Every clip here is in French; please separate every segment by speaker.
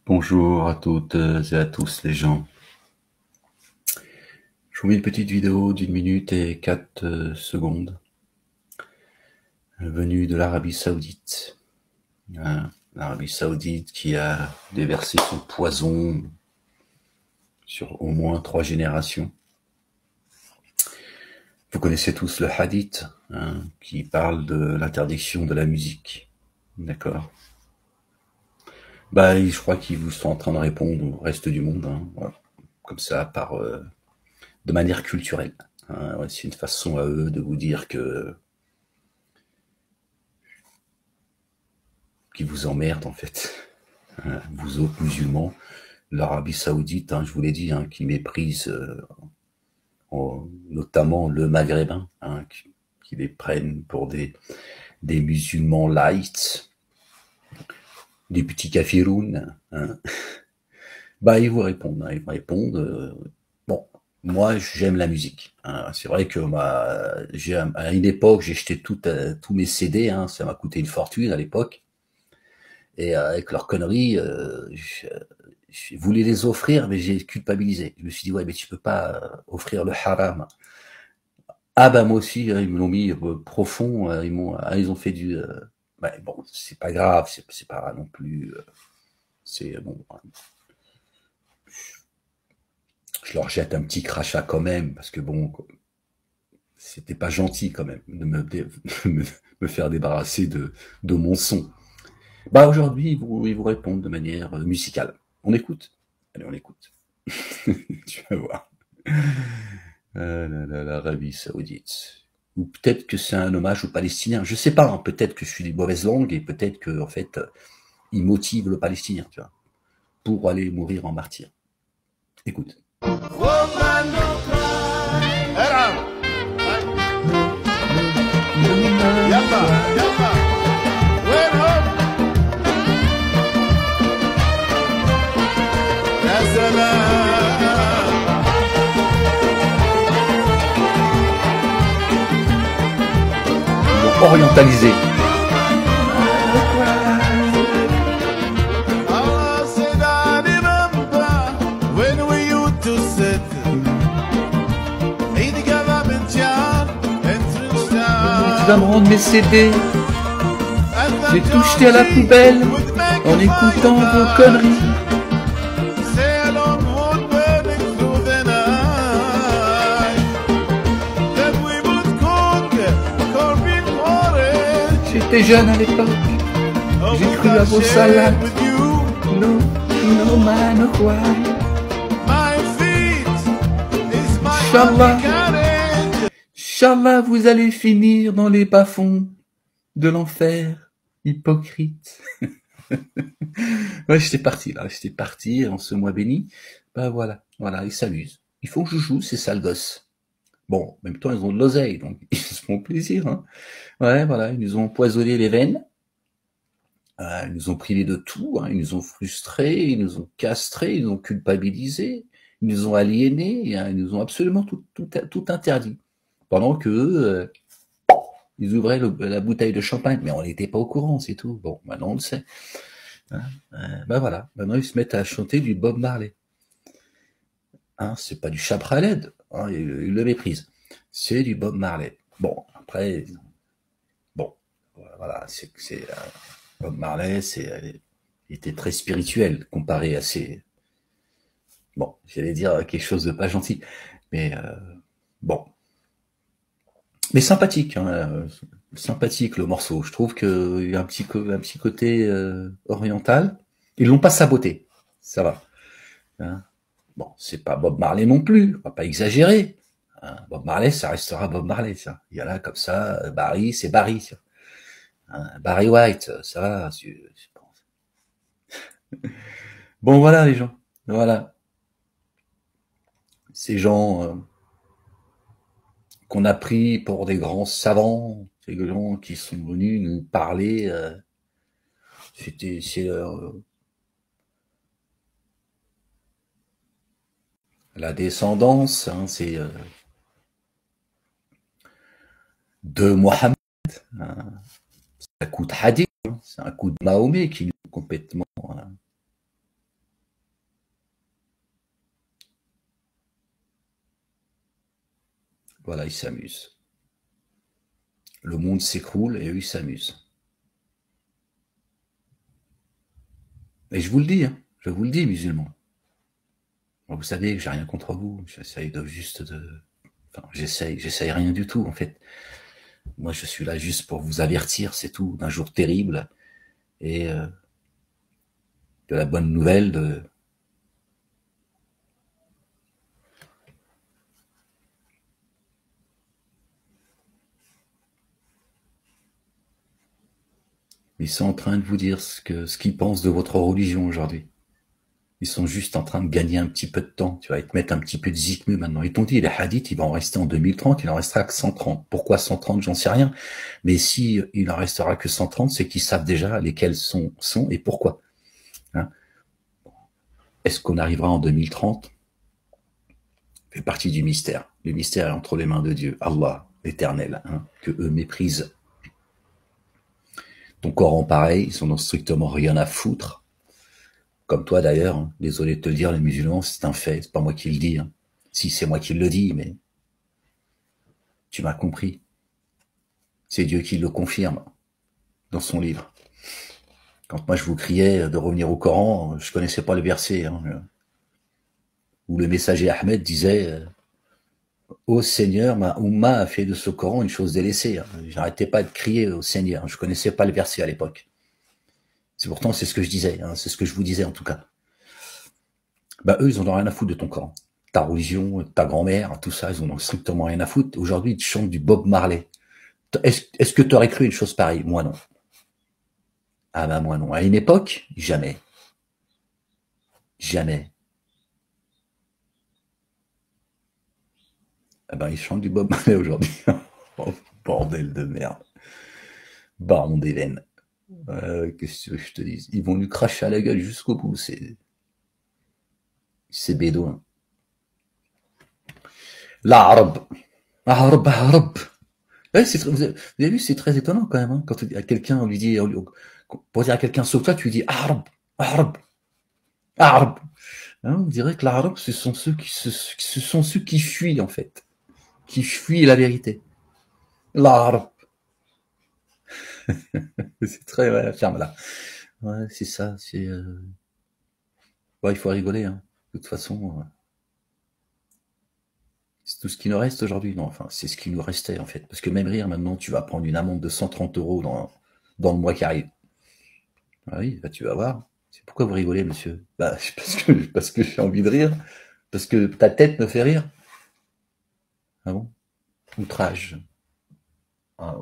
Speaker 1: Bonjour à toutes et à tous les gens. Je vous mets une petite vidéo d'1 minute et 4 secondes venue de l'Arabie Saoudite. L'Arabie Saoudite qui a déversé son poison sur au moins 3 générations. Vous connaissez tous le hadith qui parle de l'interdiction de la musique. D'accord. Je crois qu'ils vous sont en train de répondre au reste du monde, voilà. Comme ça, de manière culturelle. C'est une façon à eux de vous dire qu'ils vous emmerdent en fait. Vous autres musulmans, l'Arabie Saoudite, je vous l'ai dit, qui méprise notamment le maghrébin, qui les prennent pour des musulmans light, des petits kafiroun. Ils vous répondent, bon, moi j'aime la musique. C'est vrai que à une époque j'ai jeté tous mes CD, ça m'a coûté une fortune à l'époque. Et avec leurs conneries, je voulais les offrir, mais j'ai culpabilisé. Je me suis dit, ouais, mais tu peux pas offrir le haram. Moi aussi, ils me l'ont mis profond, ils ont fait du... bon, c'est pas grave, c'est pas non plus... c'est bon... Je leur jette un petit crachat quand même, parce que bon, c'était pas gentil quand même de me faire débarrasser de mon son. Aujourd'hui, ils vous répondent de manière musicale. On écoute? Allez, on écoute. Tu vas voir. L'Arabie Saoudite. Ou peut-être que c'est un hommage aux Palestiniens. Je sais pas, peut-être que je suis des mauvaises langues et peut-être que, en fait, ils motivent le Palestinien, tu vois, pour aller mourir en martyr. Écoute. Orientalisé. Tu vas me rendre mes CD. J'ai tout jeté à la poubelle en écoutant vos conneries. J'étais jeune à l'époque, j'ai cru à vos salades. No man why. Inch'Allah, vous allez finir dans les bas-fonds de l'enfer, hypocrite. Ouais, j'étais parti en ce mois béni. Voilà, ils s'amusent. Ils font joujou, ces sales gosses. Bon, en même temps, ils ont de l'oseille, donc ils se font plaisir. Ouais, voilà, ils nous ont empoisonné les veines. Ils nous ont privés de tout. Ils nous ont frustrés, ils nous ont castrés, ils nous ont culpabilisés, ils nous ont aliénés, ils nous ont absolument tout interdit. Pendant que ils ouvraient la bouteille de champagne, mais on n'était pas au courant, c'est tout. Bon, maintenant on le sait. Voilà, maintenant ils se mettent à chanter du Bob Marley. C'est pas du Chap Khaled, ils le méprisent. C'est du Bob Marley. Bon, après, voilà, Bob Marley, il était très spirituel comparé à ses... Bon, j'allais dire quelque chose de pas gentil, mais bon. Mais sympathique, sympathique le morceau. Je trouve qu'il y a un petit côté oriental. Ils l'ont pas saboté, ça va. Bon, c'est pas Bob Marley non plus, on va pas exagérer. Bob Marley, ça restera Bob Marley, ça. Il y a là comme ça, Barry, c'est Barry. Ça. Barry White, ça va. Je pense. Bon, voilà les gens, voilà. Ces gens qu'on a pris pour des grands savants, ces gens qui sont venus nous parler. C'est la descendance, c'est de Mohammed. C'est un coup de Hadith, c'est un coup de Mahomet qui nous complètement Voilà, ils s'amusent. Le monde s'écroule et eux, ils s'amusent. Et je vous le dis, hein, je vous le dis, musulmans. Vous savez que j'ai rien contre vous. J'essaye j'essaye rien du tout, en fait. Moi, je suis là juste pour vous avertir, c'est tout, d'un jour terrible et de la bonne nouvelle de... Ils sont en train de vous dire ce qu'ils pensent de votre religion aujourd'hui. Ils sont juste en train de gagner un petit peu de temps. Tu vas te mettre un petit peu de zikmu maintenant. Ils t'ont dit, les hadiths, ils vont en rester en 2030, il en restera que 130. Pourquoi 130, j'en sais rien. Mais si il en restera que 130, c'est qu'ils savent déjà lesquels sont et pourquoi. Hein? Est-ce qu'on arrivera en 2030? Ça fait partie du mystère. Le mystère est entre les mains de Dieu, Allah, l'éternel, hein, que eux méprisent. Ton Coran pareil, ils en ont strictement rien à foutre. Comme toi d'ailleurs, hein. Désolé de te le dire, les musulmans, c'est un fait, c'est pas moi qui le dis. Hein. Si, c'est moi qui le dis, mais tu m'as compris. C'est Dieu qui le confirme dans son livre. Quand moi je vous criais de revenir au Coran, je connaissais pas le verset. Hein, où le messager Ahmed disait ô Seigneur, ma Oumma a fait de ce Coran une chose délaissée. Hein. J'arrêtais pas de crier au Seigneur. Je connaissais pas le verset à l'époque. C'est pourtant, c'est ce que je disais, hein, c'est ce que je vous disais en tout cas. Bah eux, ils en ont rien à foutre de ton Coran. Ta religion, ta grand-mère, tout ça, ils en ont strictement rien à foutre. Aujourd'hui, ils te chantent du Bob Marley. Est-ce que tu aurais cru une chose pareille? Moi non. Ah bah moi non. À une époque, jamais. Jamais. Ah ben ils chantent du Bob Marley aujourd'hui. Oh, bordel de merde. Baron des veines. Qu'est-ce que tu veux que je te dise? Ils vont lui cracher à la gueule jusqu'au bout, c'est bédouin. L'arabe. Arabe, arabe. Ouais, vous avez vu, c'est très étonnant quand même, hein, quand à quelqu'un, on lui dit, pour dire à quelqu'un sauf toi, tu lui dis arabe, arabe, arabe. Hein, on dirait que l'arabe, ce sont ceux qui fuient, en fait. Qui fuient la vérité. L'arabe. C'est très, ouais, ferme là. Ouais, c'est ça, ouais, il faut rigoler, hein. De toute façon, c'est tout ce qui nous reste aujourd'hui. Non, enfin, c'est ce qui nous restait, en fait. Parce que même rire, maintenant, tu vas prendre une amende de 130 € dans le mois qui arrive. Ah oui, bah, tu vas voir. C'est pourquoi vous rigolez, monsieur? Bah, parce que j'ai envie de rire. Parce que ta tête me fait rire. Ah bon? Outrage.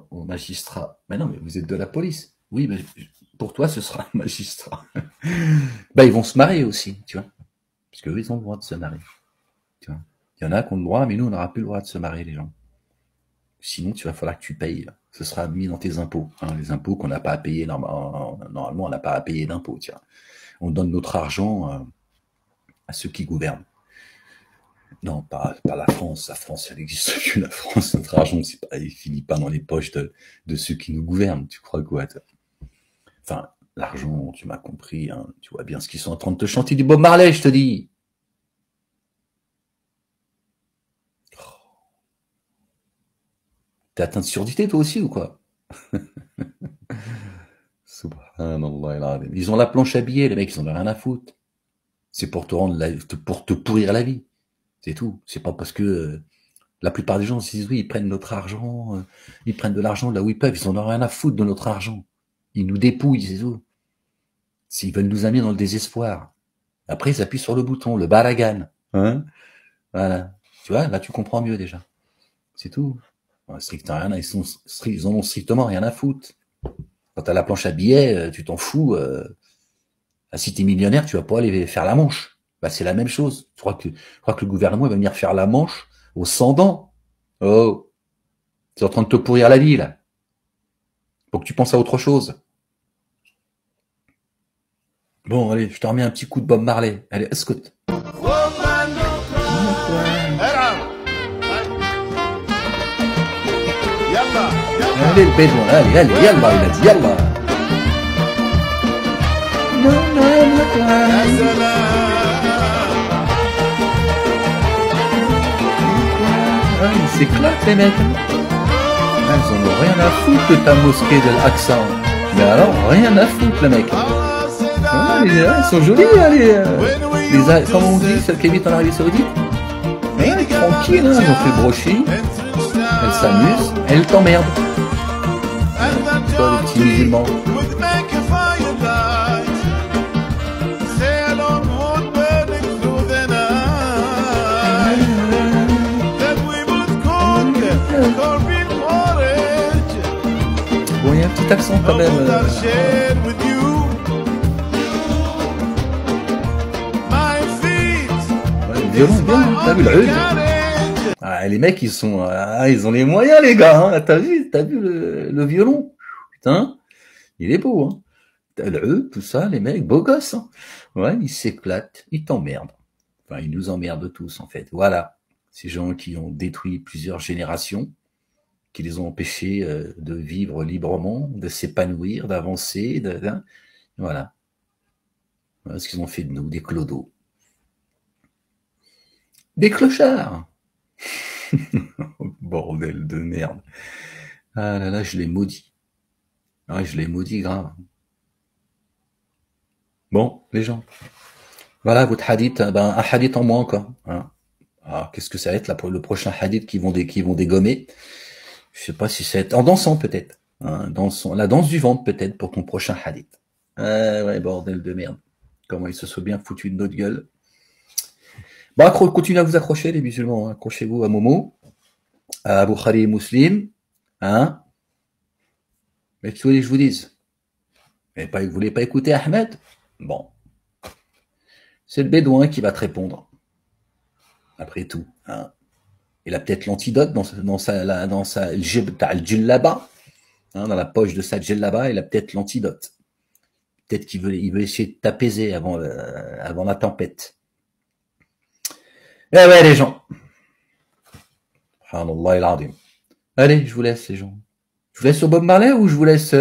Speaker 1: Au magistrat. Mais non, mais vous êtes de la police. Oui, mais pour toi, ce sera un magistrat. Bah, ils vont se marier aussi, tu vois. Parce qu'eux, ils ont le droit de se marier. Tu vois. Il y en a qui ont le droit, mais nous, on n'aura plus le droit de se marier, les gens. Sinon, tu vas falloir que tu payes. Ce sera mis dans tes impôts. Hein, les impôts qu'on n'a pas à payer. Normalement, on n'a pas à payer d'impôts, tiens. On donne notre argent à ceux qui gouvernent. Non, pas la France. La France, elle n'existe plus, la France. Notre argent, il finit pas dans les poches de ceux qui nous gouvernent. Tu crois quoi, toi? Enfin, l'argent, tu m'as compris, hein. Tu vois bien ce qu'ils sont en train de te chanter du Bob Marley, je te dis. T'es atteint de surdité, toi aussi, ou quoi? Subhanallah. Ils ont la planche à billets, les mecs, ils en ont rien à foutre. C'est pour pour te pourrir la vie. C'est tout. C'est pas parce que la plupart des gens se disent oui, ils prennent notre argent, ils prennent de l'argent là où ils peuvent, ils en ont rien à foutre de notre argent. Ils nous dépouillent, c'est tout. S'ils veulent nous amener dans le désespoir. Après, ils appuient sur le bouton, le balagan. Hein? Voilà. Tu vois, là, tu comprends mieux déjà. C'est tout. Ils en ont strictement rien à foutre. Quand t'as la planche à billets, tu t'en fous. Si t'es millionnaire, tu vas pas aller faire la Manche. Bah, c'est la même chose. Je crois que le gouvernement va venir faire la Manche aux 100 dents. Oh. C'est en train de te pourrir la vie, là. Faut que tu penses à autre chose. Bon, allez, je te remets un petit coup de Bob Marley. Allez, escoute. Allez, le bédouin, allez, yallah, il a dit, yallah. s'éclatent les mecs. Ah, ils en ont rien à foutre de ta mosquée de l'Aqsa. Mais alors, rien à foutre les mecs. Ah, ils sont jolis, hein, comment on dit, celles qui habitent en Arabie Saoudite. Ouais, tranquille, hein, ils ont fait le brochi. Elles s'amusent, elles t'emmerdent. Toi, les petits musulmans. Bon, il y a un petit accent quand même. Ouais, le violon, bien, t'as vu le oud. Ah, les mecs, ils ont les moyens, les gars. Hein. T'as vu le violon. Putain, il est beau. Hein. Le oud, tout ça, les mecs, beaux gosses. Hein. Ouais, ils s'éclatent, ils t'emmerdent. Enfin, ils nous emmerdent tous, en fait. Voilà. Ces gens qui ont détruit plusieurs générations, qui les ont empêchés de vivre librement, de s'épanouir, d'avancer, voilà. Voilà ce qu'ils ont fait de nous, des clodos. Des clochards. Bordel de merde. Ah là là, je l'ai maudit. Ah, je l'ai maudit grave. Bon, les gens. Voilà votre hadith, un hadith en moins encore. Hein. Alors, qu'est-ce que ça va être là pour le prochain hadith qui vont dégommer? Je sais pas si c'est en dansant peut-être. Hein, la danse du ventre peut-être pour ton prochain hadith. Ouais, bordel de merde. Comment ils se sont bien foutus de notre gueule. Bon, continuez à vous accrocher les musulmans. Hein. Accrochez-vous à Momo, à Bukhari et Muslim. Hein. Mais tu voulez que je vous dise? Vous voulez pas écouter Ahmed? Bon. C'est le bédouin qui va te répondre. Après tout. Hein. Il a peut-être l'antidote dans sa djellaba, hein, dans la poche de sa djellaba, il a peut-être l'antidote. Peut-être qu'il veut essayer de t'apaiser avant la tempête. Eh ouais, les gens. Subhanallah al-azim. Allez, je vous laisse, les gens. Je vous laisse au Bob Marley ou je vous laisse